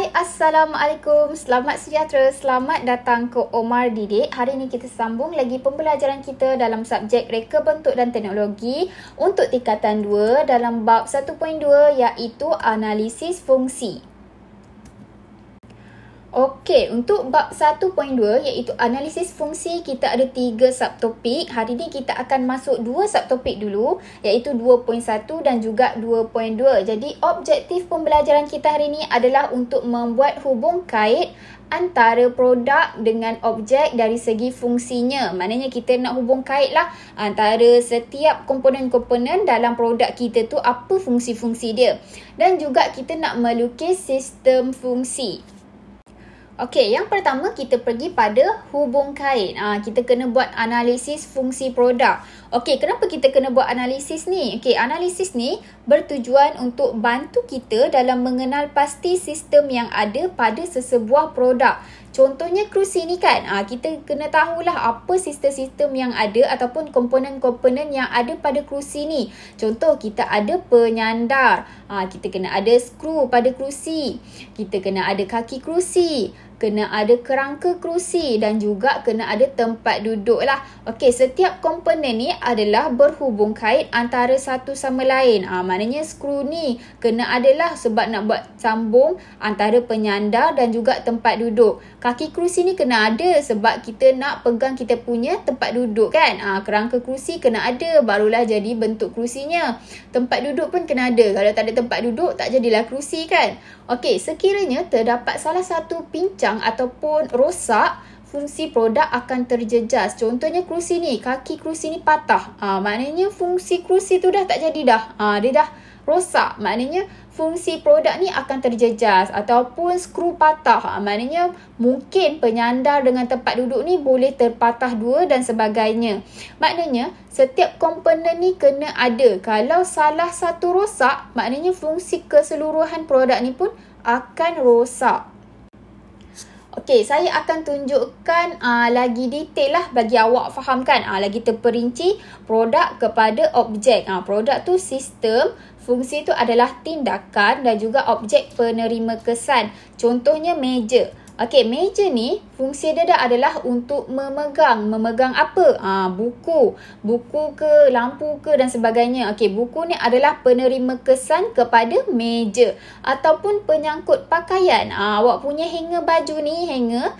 Assalamualaikum, selamat sejahtera, selamat datang ke Omar Didik. Hari ini kita sambung lagi pembelajaran kita dalam subjek Reka Bentuk dan Teknologi untuk tingkatan 2 dalam bab 1.2 iaitu analisis fungsi. Okey, untuk bab 1.2 iaitu analisis fungsi, kita ada 3 subtopik. Hari ini kita akan masuk 2 subtopik dulu iaitu 2.1 dan juga 2.2. Jadi objektif pembelajaran kita hari ini adalah untuk membuat hubung kait antara produk dengan objek dari segi fungsinya. Maknanya kita nak hubung kait lah antara setiap komponen-komponen dalam produk kita tu, apa fungsi-fungsi dia. Dan juga kita nak melukis sistem fungsi. Okey, yang pertama kita pergi pada hubung kait. Kita kena buat analisis fungsi produk. Okey, kenapa kita kena buat analisis ni? Okey, analisis ni bertujuan untuk bantu kita dalam mengenal pasti sistem yang ada pada sesebuah produk. Contohnya kerusi ni kan, kita kena tahulah apa sistem-sistem yang ada ataupun komponen-komponen yang ada pada kerusi ni. Contoh, kita ada penyandar, kita kena ada skru pada kerusi, kita kena ada kaki kerusi, kena ada kerangka kerusi dan juga kena ada tempat duduk lah. Okey, setiap komponen ni adalah berhubung kait antara satu sama lain. Maknanya skru ni kena adalah sebab nak buat sambung antara penyandar dan juga tempat duduk. Kaki kerusi ni kena ada sebab kita nak pegang kita punya tempat duduk kan. Kerangka kerusi kena ada, barulah jadi bentuk kerusinya. Tempat duduk pun kena ada. Kalau tak ada tempat duduk, tak jadilah kerusi kan. Okey, sekiranya terdapat salah satu pincang ataupun rosak, fungsi produk akan terjejas. Contohnya kerusi ni, kaki kerusi ni patah. Maknanya fungsi kerusi tu dah tak jadi dah. Dia dah rosak. Maknanya fungsi produk ni akan terjejas. Ataupun skru patah. Maknanya mungkin penyandar dengan tempat duduk ni boleh terpatah dua dan sebagainya. Maknanya setiap komponen ni kena ada. Kalau salah satu rosak, maknanya fungsi keseluruhan produk ni pun akan rosak. Okey, saya akan tunjukkan lagi detail lah bagi awak fahamkan. Lagi terperinci produk kepada objek. Produk tu sistem, fungsi tu adalah tindakan dan juga objek penerima kesan. Contohnya meja. Okey, meja ni fungsi dia adalah untuk memegang. Memegang apa? Buku. Buku ke, lampu ke dan sebagainya. Okey, buku ni adalah penerima kesan kepada meja. Ataupun penyangkut pakaian. Awak punya hanger baju ni, hanger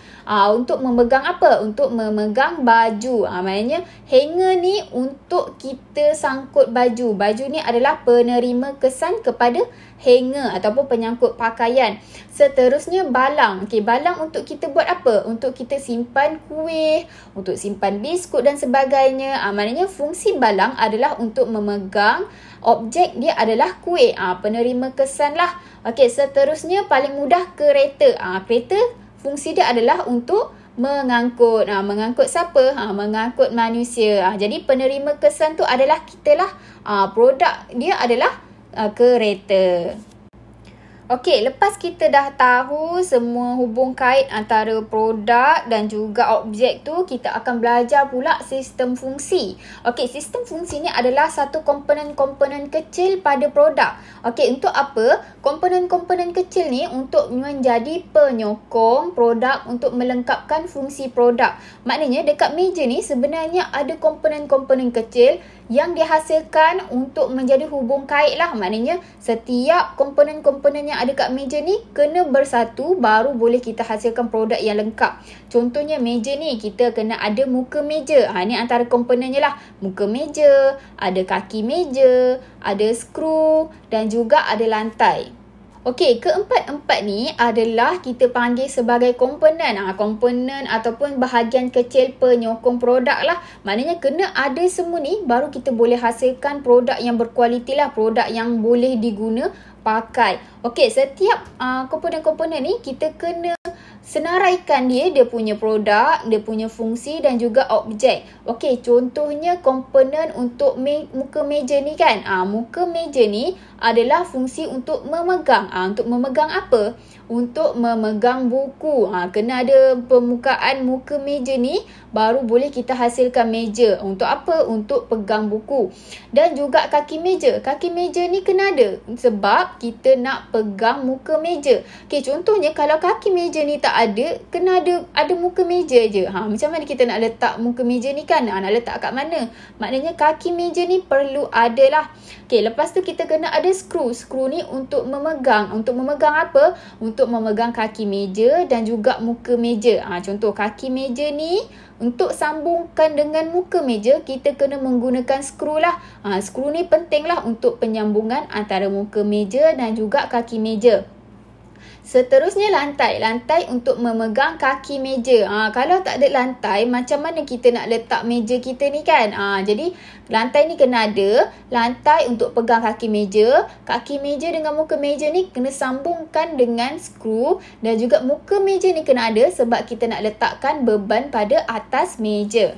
untuk memegang apa? Untuk memegang baju. Maknanya hanger ni untuk kita sangkut baju. Baju ni adalah penerima kesan kepada hanger ataupun penyangkut pakaian. Seterusnya balang. Okey, balang untuk kita buat apa? Untuk kita simpan kuih, untuk simpan biskut dan sebagainya. Maknanya fungsi balang adalah untuk memegang objek dia adalah kuih. Penerima kesan lah. Okey, seterusnya paling mudah kereta. Kereta fungsi dia adalah untuk mengangkut. Mengangkut siapa? Mengangkut manusia. Jadi penerima kesan tu adalah kita lah. Produk dia adalah kereta. Okey, lepas kita dah tahu semua hubung kait antara produk dan juga objek tu, kita akan belajar pula sistem fungsi. Okey, sistem fungsi ni adalah satu komponen-komponen kecil pada produk. Okey, untuk apa? Komponen-komponen kecil ni untuk menjadi penyokong produk untuk melengkapkan fungsi produk. Maknanya dekat meja ni sebenarnya ada komponen-komponen kecil yang dihasilkan untuk menjadi hubung kait lah. Maknanya setiap komponen-komponen yang ada kat meja ni kena bersatu baru boleh kita hasilkan produk yang lengkap. Contohnya meja ni kita kena ada muka meja. Ni antara komponennya lah. Muka meja, ada kaki meja, ada skru dan juga ada lantai. Okey, keempat-empat ni adalah kita panggil sebagai komponen. Komponen ataupun bahagian kecil penyokong produk lah. Maknanya kena ada semua ni baru kita boleh hasilkan produk yang berkualiti lah. Produk yang boleh diguna pakai. Okey, setiap komponen-komponen ni kita kena senaraikan dia punya produk, dia punya fungsi dan juga objek. Okey, contohnya komponen untuk muka meja ni kan. Muka meja ni adalah fungsi untuk memegang. Untuk memegang apa? Untuk memegang buku. Kena ada permukaan muka meja ni baru boleh kita hasilkan meja. Untuk apa? Untuk pegang buku. Dan juga kaki meja. Kaki meja ni kena ada sebab kita nak pegang muka meja. Okey, contohnya kalau kaki meja ni tak ada, kena ada muka meja je. Macam mana kita nak letak muka meja ni kan? Nak letak kat mana? Maknanya kaki meja ni perlu ada lah. Okey, lepas tu kita kena ada skru. Skru ni untuk memegang. Untuk memegang apa? Untuk memegang kaki meja dan juga muka meja. Contoh kaki meja ni untuk sambungkan dengan muka meja, kita kena menggunakan skru lah. Skru ni penting lah untuk penyambungan antara muka meja dan juga kaki meja. Seterusnya lantai. Lantai untuk memegang kaki meja. Kalau tak ada lantai, macam mana kita nak letak meja kita ni kan? Jadi lantai ni kena ada. Lantai untuk pegang kaki meja. Kaki meja dengan muka meja ni kena sambungkan dengan skru. Dan juga muka meja ni kena ada sebab kita nak letakkan beban pada atas meja.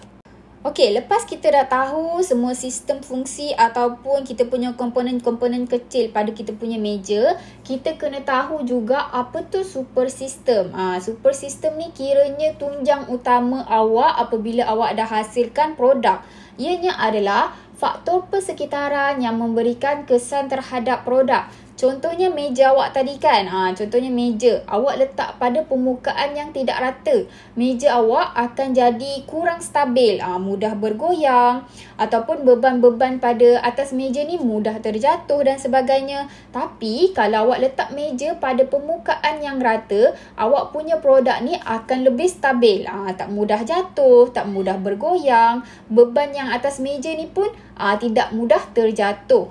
Okey, lepas kita dah tahu semua sistem fungsi ataupun kita punya komponen-komponen kecil pada kita punya meja, kita kena tahu juga apa tu super system. Super system ni kiranya tunjang utama awak apabila awak dah hasilkan produk. Ianya adalah faktor persekitaran yang memberikan kesan terhadap produk. Contohnya meja awak tadi kan. Contohnya meja. Awak letak pada permukaan yang tidak rata. Meja awak akan jadi kurang stabil. Mudah bergoyang. Ataupun beban-beban pada atas meja ni mudah terjatuh dan sebagainya. Tapi kalau awak letak meja pada permukaan yang rata, awak punya produk ni akan lebih stabil. Tak mudah jatuh, tak mudah bergoyang. Beban yang atas meja ni pun tidak mudah terjatuh.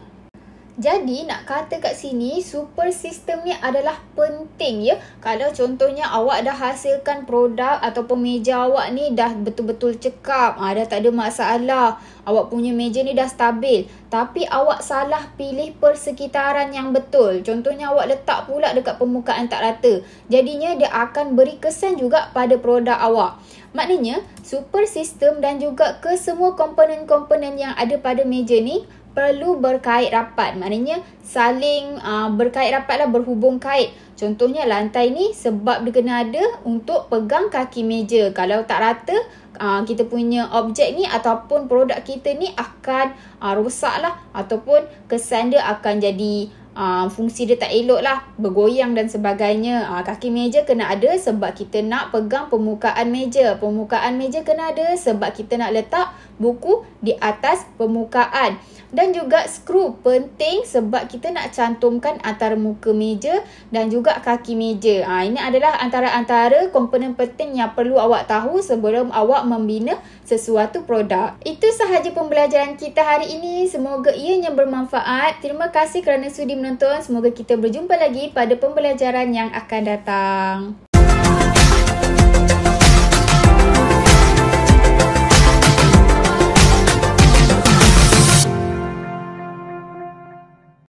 Jadi nak kata kat sini super system ni adalah penting ya. Kalau contohnya awak dah hasilkan produk ataupun meja awak ni dah betul-betul cekap, dah tak ada masalah. Awak punya meja ni dah stabil. Tapi awak salah pilih persekitaran yang betul. Contohnya awak letak pula dekat permukaan tak rata. Jadinya dia akan beri kesan juga pada produk awak. Maknanya super system dan juga kesemua komponen-komponen yang ada pada meja ni perlu berkait rapat. Maknanya saling berkait rapat lah, berhubung kait. Contohnya lantai ni sebab dia kena ada untuk pegang kaki meja. Kalau tak rata, kita punya objek ni ataupun produk kita ni akan rosak lah. Ataupun kesan dia akan jadi fungsi dia tak elok lah, bergoyang dan sebagainya. Kaki meja kena ada sebab kita nak pegang permukaan meja. Permukaan meja kena ada sebab kita nak letak buku di atas permukaan. Dan juga skru penting sebab kita nak cantumkan antara muka meja dan juga kaki meja. Ini adalah antara-antara komponen penting yang perlu awak tahu sebelum awak membina sesuatu produk. Itu sahaja pembelajaran kita hari ini. Semoga ianya bermanfaat. Terima kasih kerana sudi menonton. Semoga kita berjumpa lagi pada pembelajaran yang akan datang.